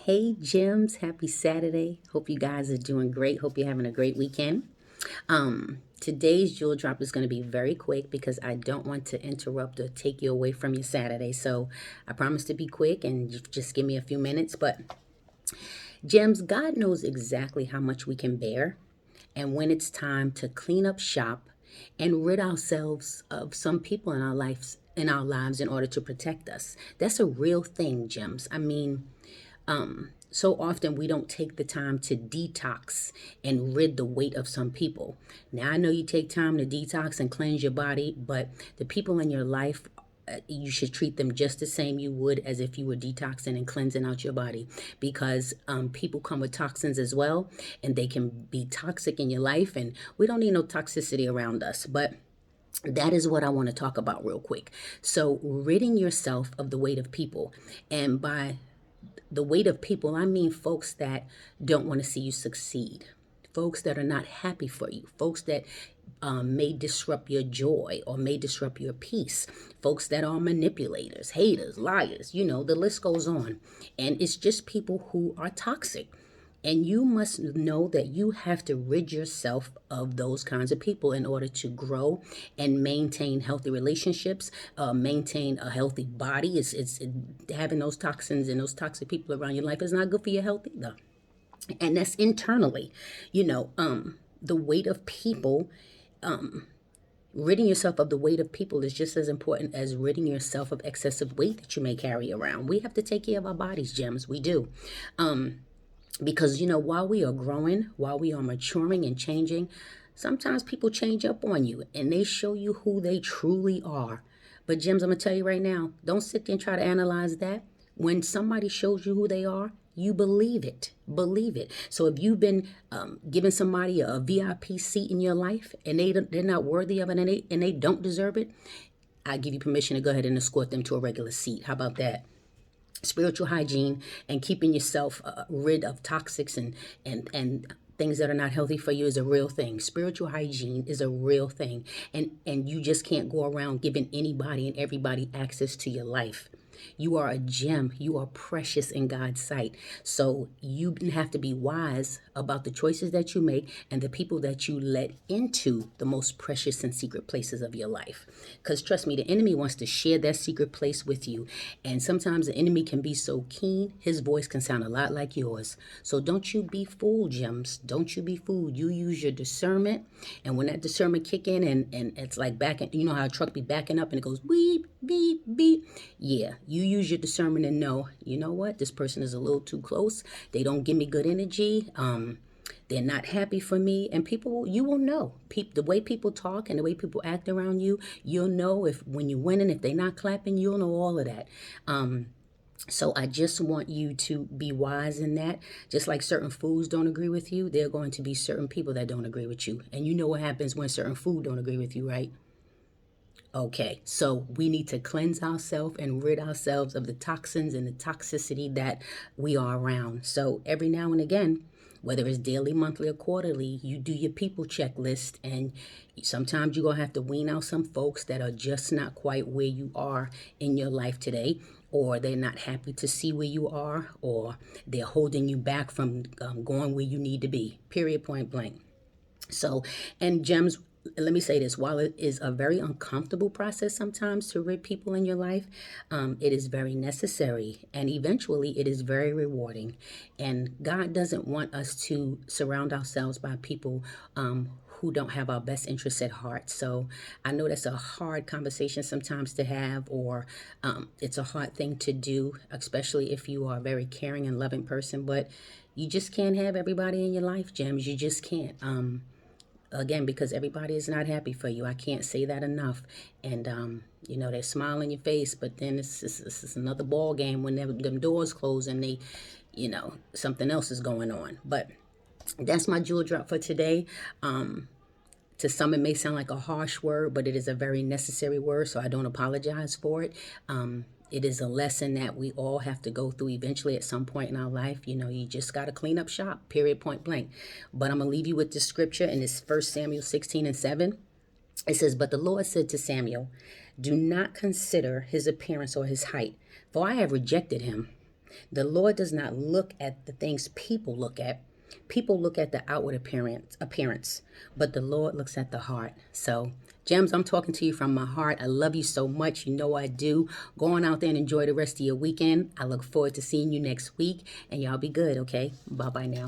Hey, Gems, happy Saturday. Hope you guys are doing great. Hope you're having a great weekend. Today's jewel drop is going to be very quick because I don't want to interrupt or take you away from your Saturday. So I promise to be quick and just give me a few minutes. But Gems, God knows exactly how much we can bear and when it's time to clean up shop and rid ourselves of some people in our lives in order to protect us. That's a real thing, Gems. So often we don't take the time to detox and rid the weight of some people. Now, I know you take time to detox and cleanse your body, but the people in your life, you should treat them just the same you would as if you were detoxing and cleansing out your body, because people come with toxins as well, and they can be toxic in your life, and we don't need no toxicity around us. But that is what I want to talk about real quick. So, ridding yourself of the weight of people. And by the weight of people, I mean folks that don't want to see you succeed, folks that are not happy for you, folks that may disrupt your joy or may disrupt your peace, folks that are manipulators, haters, liars, the list goes on. And it's just people who are toxic. And you must know that you have to rid yourself of those kinds of people in order to grow and maintain healthy relationships, maintain a healthy body. It's having those toxins and those toxic people around your life is not good for your health either. And that's internally, the weight of people. Ridding yourself of the weight of people is just as important as ridding yourself of excessive weight that you may carry around. We have to take care of our bodies, Gems. We do. Because while we are growing, while we are maturing and changing, sometimes people change up on you and they show you who they truly are. But Gems, I'm gonna tell you right now, don't sit there and try to analyze that. When somebody shows you who they are, you believe it. Believe it. So if you've been giving somebody a VIP seat in your life and they're not worthy of it, and they don't deserve it, I give you permission to go ahead and escort them to a regular seat. How about that? Spiritual hygiene and keeping yourself rid of toxics and things that are not healthy for you is a real thing. Spiritual hygiene is a real thing, and you just can't go around giving anybody and everybody access to your life. You are a gem. You are precious in God's sight. So you have to be wise about the choices that you make and the people that you let into the most precious and secret places of your life. Because trust me, the enemy wants to share that secret place with you. And sometimes the enemy can be so keen, his voice can sound a lot like yours. So don't you be fooled, Gems. Don't you be fooled. You use your discernment. And when that discernment kick in and it's like backing, you know how a truck be backing up and it goes beep, beep, beep. Yeah, you use your discernment and know, you know what, this person is a little too close. They don't give me good energy. They're not happy for me. And you will know. The way people talk and the way people act around you, you'll know if when you're winning, if they're not clapping, you'll know all of that. So I just want you to be wise in that. Just like certain foods don't agree with you, there are going to be certain people that don't agree with you. And you know what happens when certain food don't agree with you, right? Okay, so we need to cleanse ourselves and rid ourselves of the toxins and the toxicity that we are around. So every now and again, whether it's daily, monthly, or quarterly, you do your people checklist, and sometimes you're going to have to wean out some folks that are just not quite where you are in your life today, or they're not happy to see where you are, or they're holding you back from going where you need to be, period, point blank. So, and Gems, let me say this, while it is a very uncomfortable process sometimes to rid people in your life, it is very necessary, and eventually it is very rewarding. And God doesn't want us to surround ourselves by people who don't have our best interests at heart. So I know that's a hard conversation sometimes to have, or it's a hard thing to do, especially if you are a very caring and loving person. But you just can't have everybody in your life, Gems. You just can't. Again, because everybody is not happy for you. I can't say that enough. And they smile in your face, but then it's another ball game when them doors close and something else is going on. But that's my jewel drop for today. To some, it may sound like a harsh word, but it is a very necessary word, so I don't apologize for it. It is a lesson that we all have to go through eventually at some point in our life. You just got to clean up shop, period, point blank. But I'm going to leave you with this scripture, and it's 1 Samuel 16:7. It says, "But the Lord said to Samuel, do not consider his appearance or his height, for I have rejected him. The Lord does not look at the things people look at. People look at the outward appearance, but the Lord looks at the heart. So, Gems, I'm talking to you from my heart. I love you so much. You know I do. Go on out there and enjoy the rest of your weekend. I look forward to seeing you next week, and y'all be good, okay? Bye-bye now.